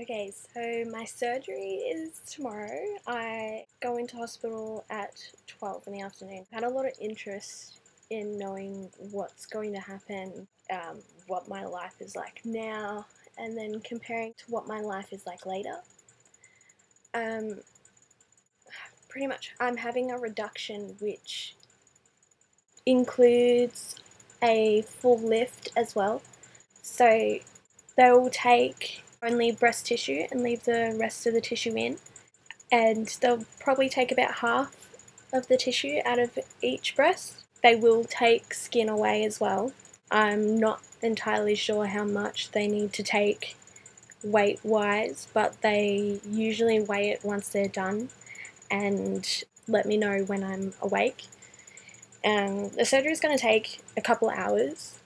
Okay, so my surgery is tomorrow. I go into hospital at 12 in the afternoon. I had a lot of interest in knowing what's going to happen, what my life is like now, and then comparing to what my life is like later. Um, Pretty much, I'm having a reduction which includes a full lift as well. So they will take only breast tissue and leave the rest of the tissue in, and they'll probably take about half of the tissue out of each breast. They will take skin away as well. I'm not entirely sure how much they need to take weight wise, but they usually weigh it once they're done and let me know when I'm awake. The surgery is going to take a couple hours,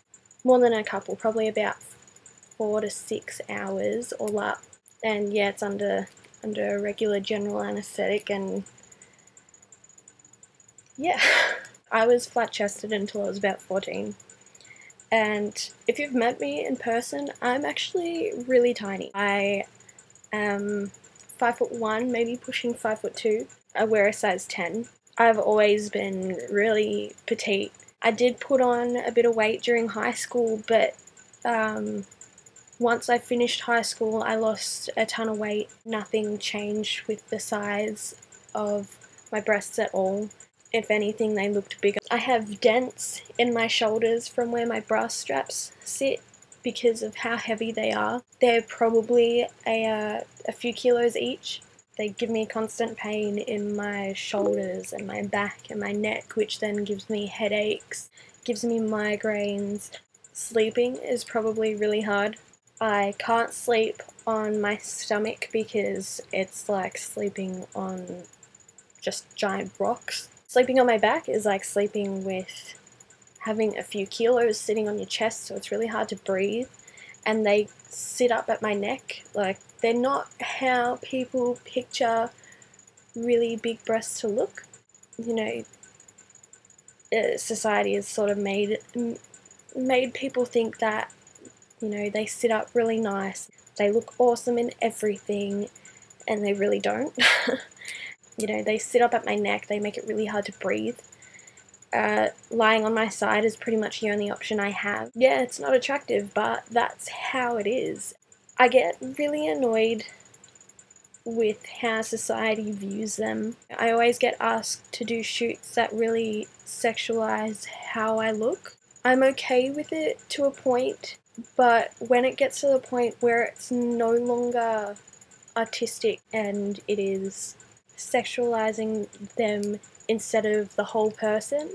more than a couple, probably about 4 to 6 hours all up. And yeah, it's under regular general anesthetic, and yeah. I was flat-chested until I was about 14. And if you've met me in person, I'm actually really tiny. I am 5'1", maybe pushing 5'2". I wear a size 10. I've always been really petite. I did put on a bit of weight during high school, but once I finished high school, I lost a ton of weight. Nothing changed with the size of my breasts at all. If anything, they looked bigger. I have dents in my shoulders from where my bra straps sit because of how heavy they are. They're probably a few kilos each. They give me constant pain in my shoulders and my back and my neck, which then gives me headaches, gives me migraines. Sleeping is probably really hard. I can't sleep on my stomach because it's like sleeping on just giant rocks. Sleeping on my back is like sleeping with having a few kilos sitting on your chest, so it's really hard to breathe. And they sit up at my neck. Like, they're not how people picture really big breasts to look. You know, society has sort of made people think that, you know, they sit up really nice, they look awesome in everything, and they really don't. You know, they sit up at my neck, they make it really hard to breathe. Lying on my side is pretty much the only option I have. Yeah, it's not attractive, but that's how it is. I get really annoyed with how society views them. I always get asked to do shoots that really sexualize how I look. I'm okay with it to a point, but when it gets to the point where it's no longer artistic and it is sexualizing them instead of the whole person,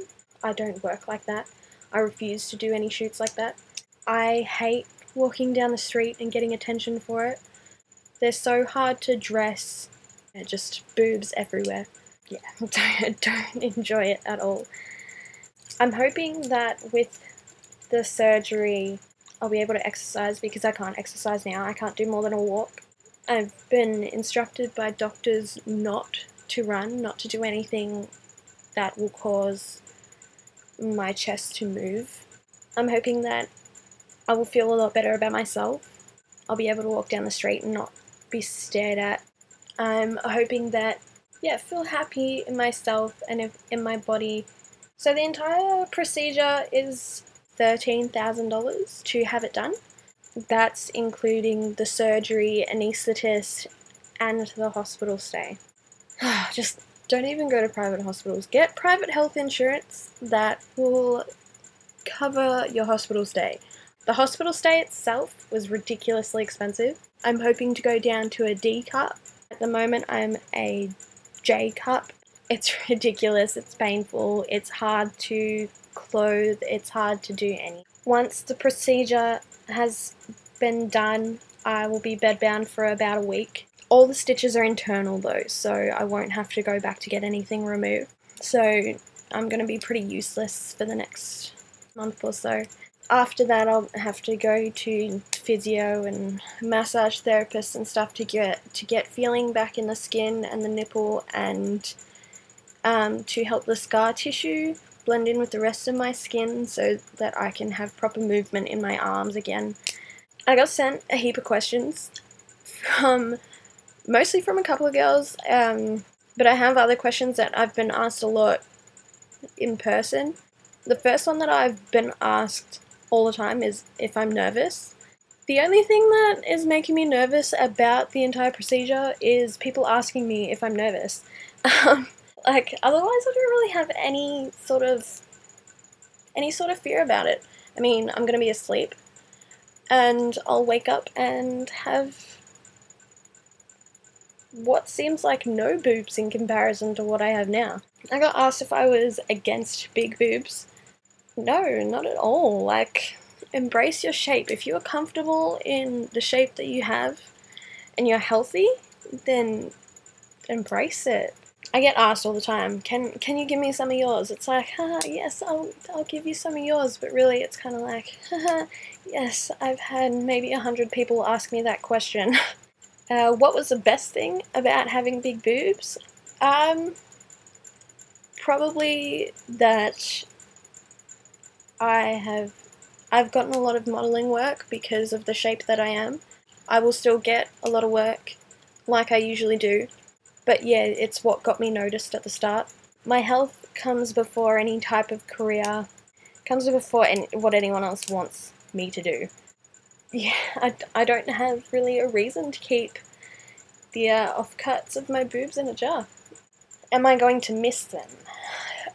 I don't work like that. I refuse to do any shoots like that. I hate walking down the street and getting attention for it. They're so hard to dress. Just boobs everywhere. Yeah, don't enjoy it at all. I'm hoping that with the surgery I'll be able to exercise, because I can't exercise now. I can't do more than a walk. I've been instructed by doctors not to run, not to do anything that will cause my chest to move. I'm hoping that I will feel a lot better about myself. I'll be able to walk down the street and not be stared at. I'm hoping that, yeah, feel happy in myself and in my body. So the entire procedure is $13,000 to have it done. That's including the surgery, anaesthetist, and the hospital stay. Just don't even go to private hospitals. Get private health insurance that will cover your hospital stay. The hospital stay itself was ridiculously expensive. I'm hoping to go down to a D cup. At the moment, I'm a J cup. It's ridiculous, it's painful, it's hard to clothe, it's hard to do anything. Once the procedure has been done, I will be bedbound for about a week. All the stitches are internal though, so I won't have to go back to get anything removed. So I'm going to be pretty useless for the next month or so. After that, I'll have to go to physio and massage therapists and stuff to get feeling back in the skin and the nipple, and to help the scar tissue blend in with the rest of my skin so that I can have proper movement in my arms again. I got sent a heap of questions mostly from a couple of girls, but I have other questions that I've been asked a lot in person. The first one that I've been asked all the time is if I'm nervous. The only thing that is making me nervous about the entire procedure is people asking me if I'm nervous. Like, otherwise I don't really have any sort of fear about it. I mean, I'm gonna be asleep, and I'll wake up and have what seems like no boobs in comparison to what I have now. I got asked if I was against big boobs. No, not at all. Like, embrace your shape. If you're comfortable in the shape that you have and you're healthy, then embrace it. I get asked all the time, can you give me some of yours? It's like, haha, yes, I'll give you some of yours, but really it's kind of like, haha, yes, I've had maybe 100 people ask me that question. What was the best thing about having big boobs? Probably that I've gotten a lot of modelling work because of the shape that I am. I will still get a lot of work like I usually do, but yeah, it's what got me noticed at the start. My health comes before any type of career, comes before what anyone else wants me to do. Yeah, I don't have really a reason to keep the offcuts of my boobs in a jar. Am I going to miss them?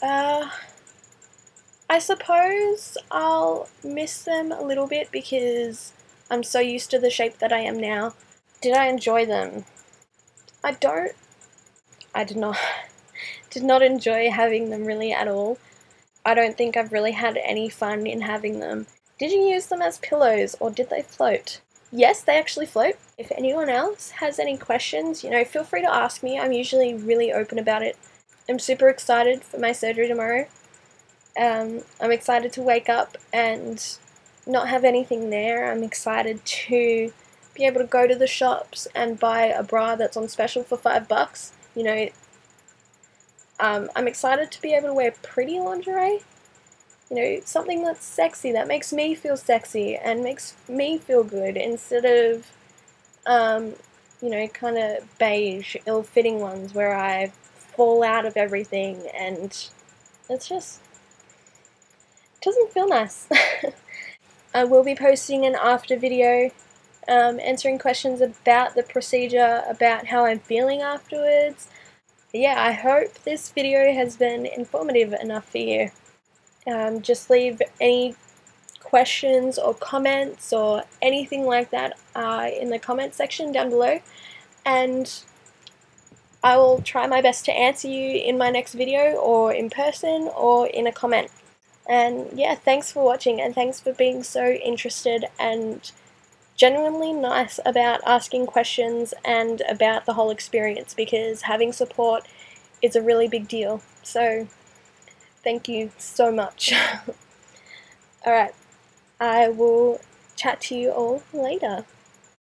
I suppose I'll miss them a little bit because I'm so used to the shape that I am now. Did I enjoy them? I did not did not enjoy having them really at all. I don't think I've really had any fun in having them. Did you use them as pillows or did they float? Yes, they actually float. If anyone else has any questions, feel free to ask me. I'm usually really open about it. I'm super excited for my surgery tomorrow. I'm excited to wake up and not have anything there. I'm excited to be able to go to the shops and buy a bra that's on special for $5. I'm excited to be able to wear pretty lingerie. Something that's sexy, that makes me feel sexy and makes me feel good instead of, kind of beige, ill-fitting ones where I fall out of everything and it's just doesn't feel nice. I will be posting an after video answering questions about the procedure, about how I'm feeling afterwards. Yeah, I hope this video has been informative enough for you. Just leave any questions or comments or anything like that in the comment section down below, and I will try my best to answer you in my next video or in person or in a comment. And yeah, thanks for watching and thanks for being so interested and genuinely nice about asking questions and about the whole experience, because having support is a really big deal. So thank you so much. Alright, I will chat to you all later.